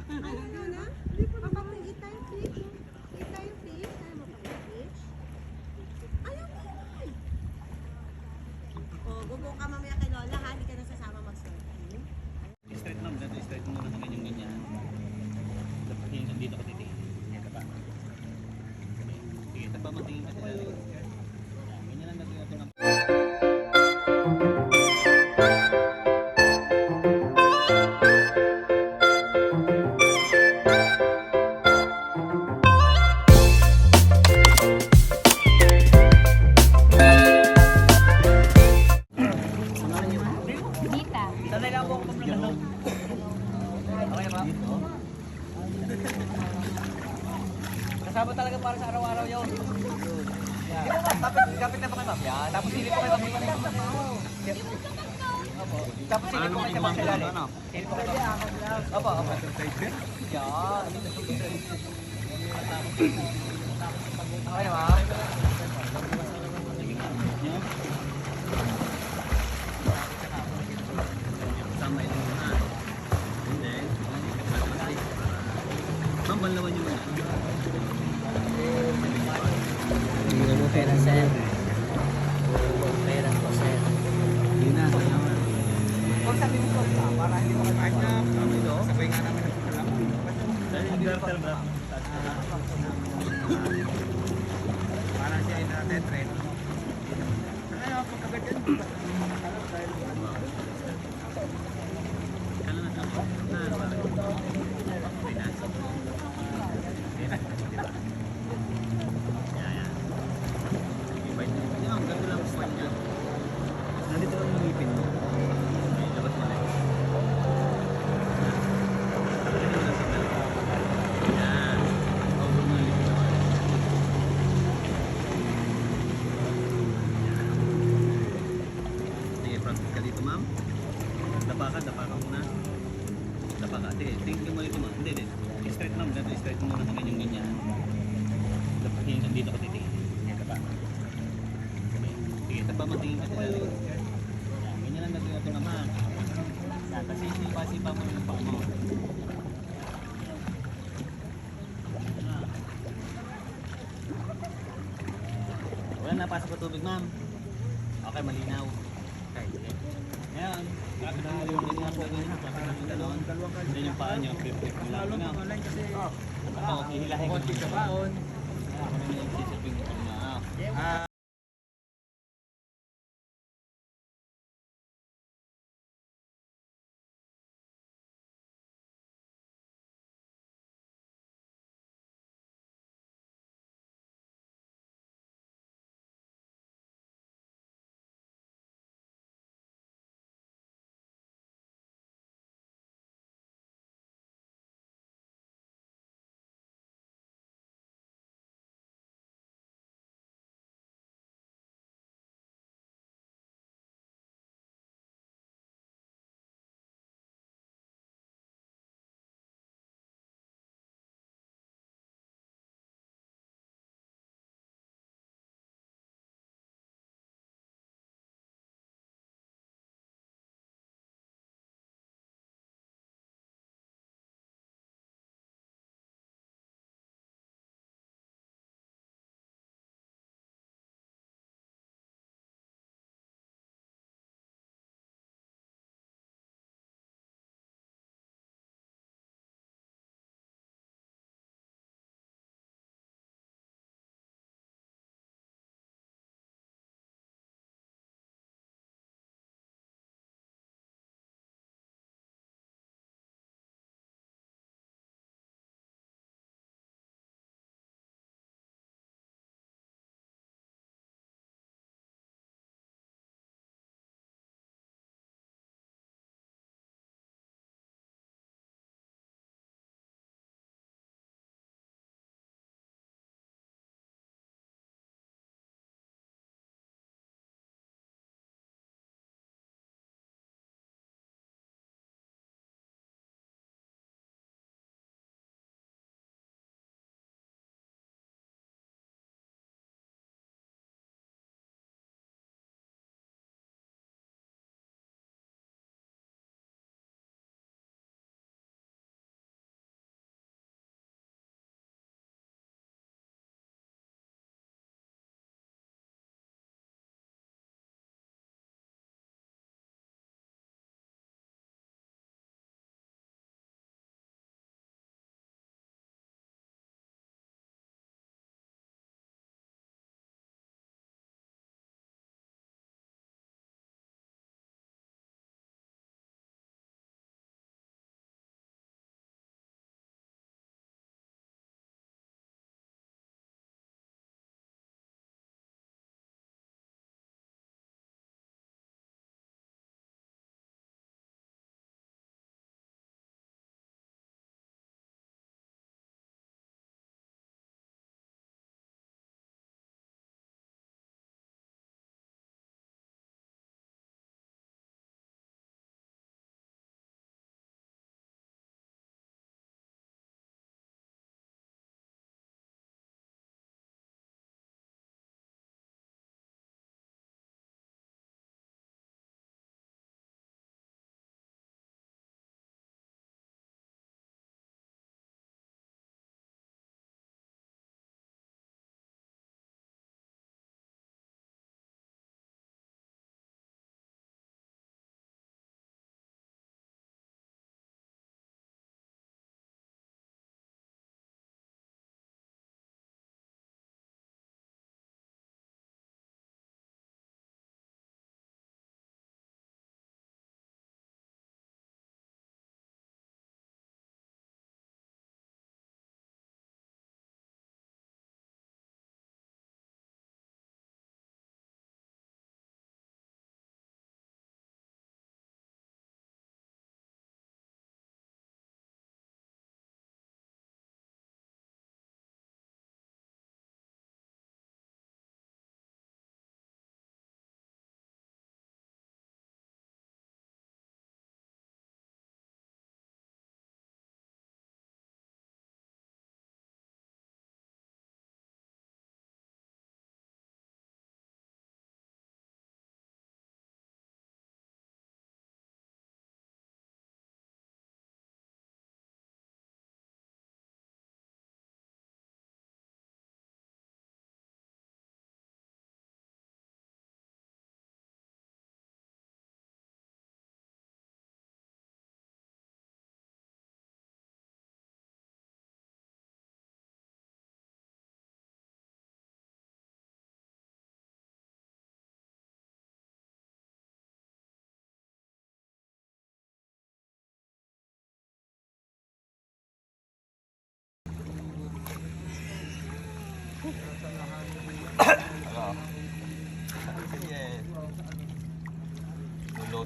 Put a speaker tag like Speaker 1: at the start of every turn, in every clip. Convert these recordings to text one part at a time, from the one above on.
Speaker 1: Ano na? Papapag-eat tayo fish? Eat tayo fish? Ayaw mo pag-fish? Ayaw mo yun! O, gugo ka mamaya kay Lola ha, hindi ka na sasama mag-snorkeling.
Speaker 2: Straight ma'am, dito straight mo muna sa ganyan-ganyan. Dapat yung dito ka titingin. Ito pa. Sige, ito pa matingin ka sila. Ganyan lang natin ito ng...
Speaker 3: Dita.
Speaker 2: Sanay lang po ako maglaman. Okay ba? Kasama talaga para sa araw-araw yun. Yeah. Kapit na pa kayo ma'am. Yan. Tapos silip po kayo ma'am. Opo. Tapos silip po kayo sa mga ilalim. Silip po kayo ma'am. Opo, opo. Yan. Okay na ma'am. Sama ito muna. Hindi. Ma'am, banlawan nyo muna.
Speaker 4: Hindi mo pera, sir. Pera po, sir.
Speaker 2: Hindi na, kaya nga.
Speaker 5: Kung sabi mo ko, para hindi mo kahit na sabay nga namin nagpapalaman.
Speaker 2: Dahil yung garter bro.
Speaker 5: Parang siya ay natetrend. Ano, pagkagat yan, nakakalap dahil
Speaker 2: Kala na sa nandito lang yung ngipin mo. May labas mo lang. Yan. Over mo yung ngipin naman. Sige, practice ka dito ma'am. Dapa ka muna. Dapa ka. Sige, tingin mo dito ma'am. Hindi. Straight ma'am. Dito straight mo muna sa ganyan-ganyan. Dapat yung dito ka titingin. Ito pa. Sige, ito pa matingin ka sila. Ganyan lang natin ito naman. Kasi sipa mo yung paa mo. Wala na, pasok ko tubig ma'am. Okay, malinaw. Okay, sige. Ngayon, kapit na yung ganyan ang gagawin. Kapit na yung galon. Then yung paa nyo, flip-flip mo lang.
Speaker 5: online kasi
Speaker 2: Oo, hihilahin ko.
Speaker 5: konti ka baon.
Speaker 2: Ako na yung sisipin ko.
Speaker 5: Ah,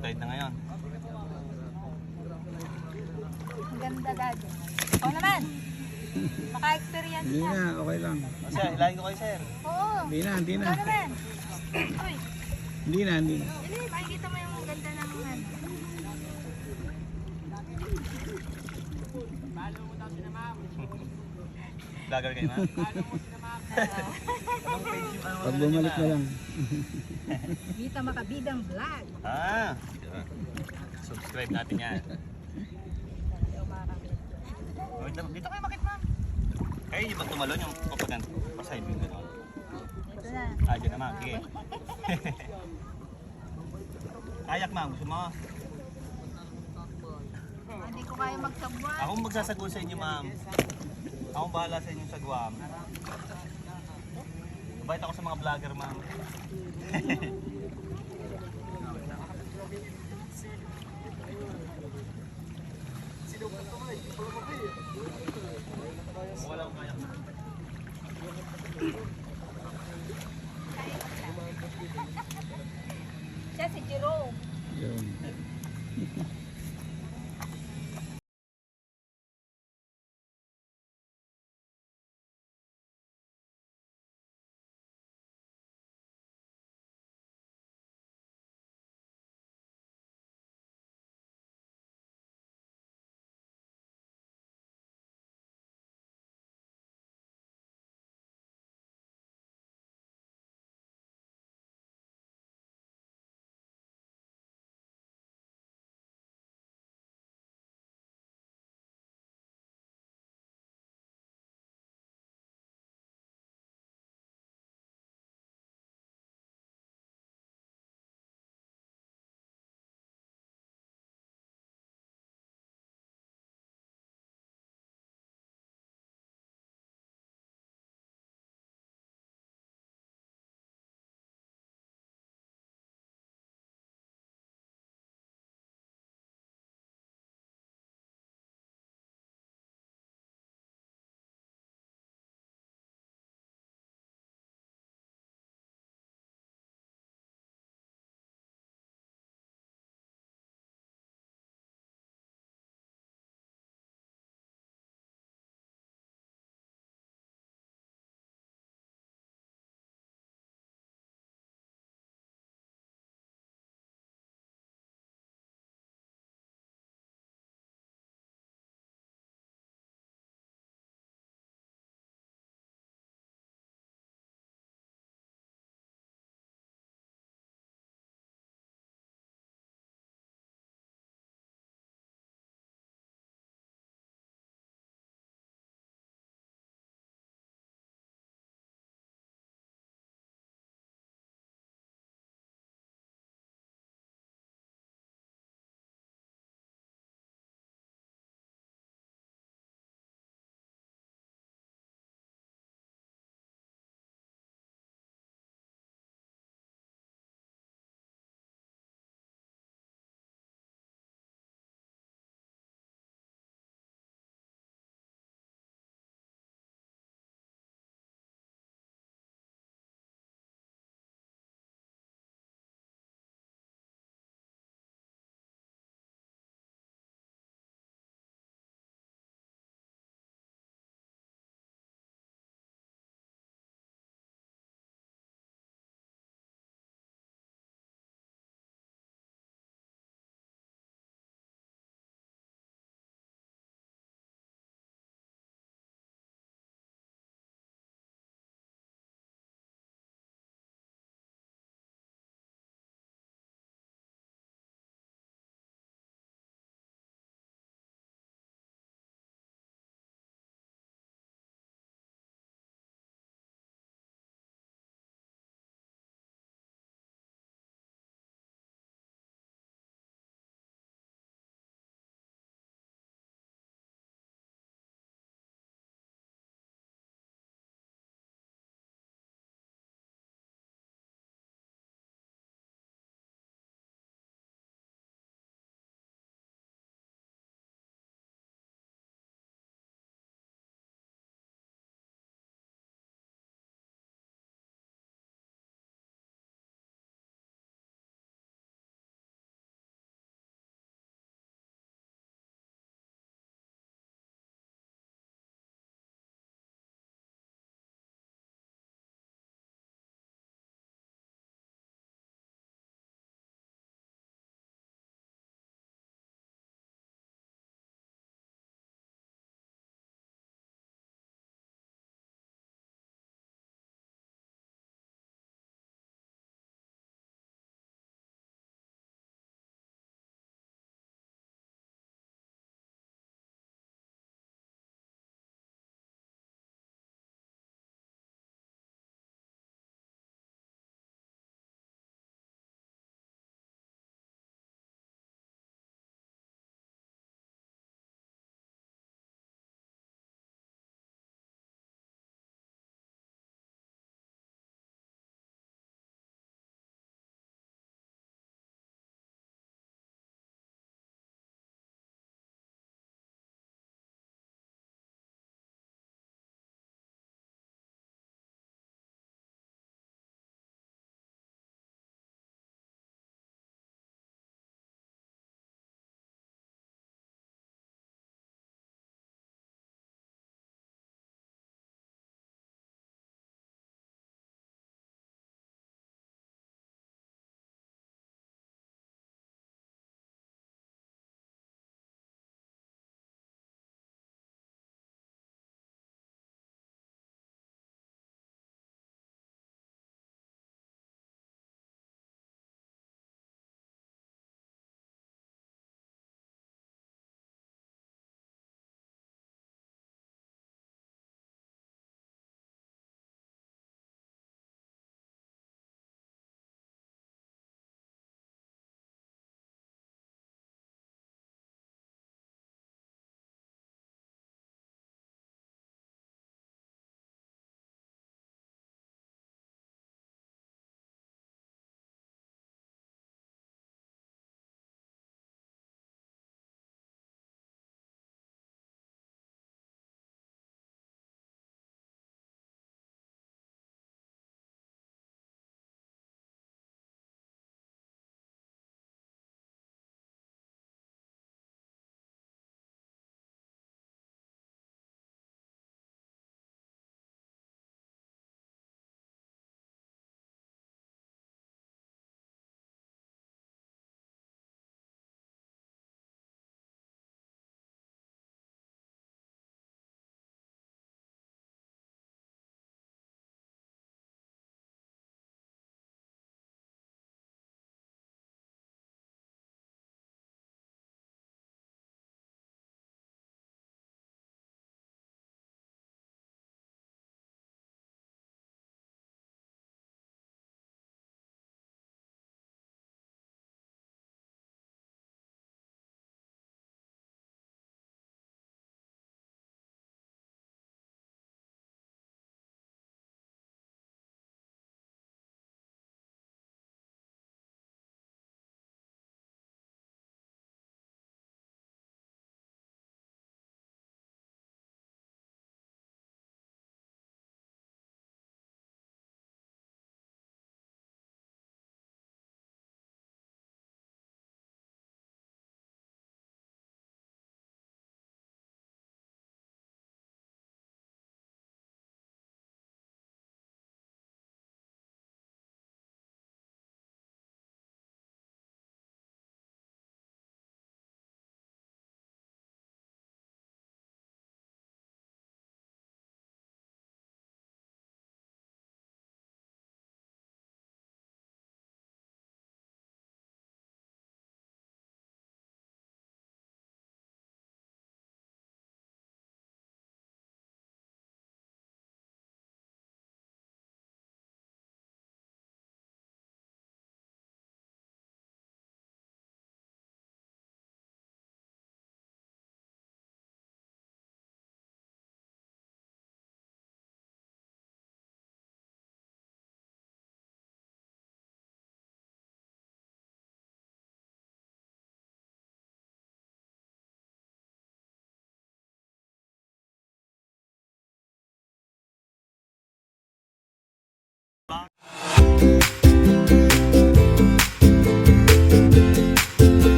Speaker 2: tide na ngayon.
Speaker 3: Ang ganda dati. Oo naman. Maka-experience
Speaker 5: Hindi
Speaker 3: na.
Speaker 5: na, okay lang.
Speaker 2: Sir, hilahin ko kayo, sir.
Speaker 3: Oo.
Speaker 5: Hindi na, hindi na.
Speaker 3: Ikaw naman. Uy,
Speaker 5: Hindi na, hindi na.
Speaker 3: dali, makikita mo yung ganda ng ano.
Speaker 2: Vlogger kayo, ma'am?
Speaker 5: Pag bumalik na lang.
Speaker 3: Dito makabidang vlog.
Speaker 2: Ah, subscribe natin yan. Wait lang, dito kayo makit, ma'am. Kayo yung bang tumalon yung papagan? Pasahib yung gano'n.
Speaker 3: Dito na.
Speaker 2: Ah, dyan na, ma'am. Sige. Kayak, ma'am. Gusto mo?
Speaker 3: Hindi ko kaya magsabwan.
Speaker 2: Ako magsasagwa sa inyo, ma'am. Ako bahala sa inyong sagwam. Mabait ako sa mga vlogger, ma'am. Wala akong kayak, ma'am.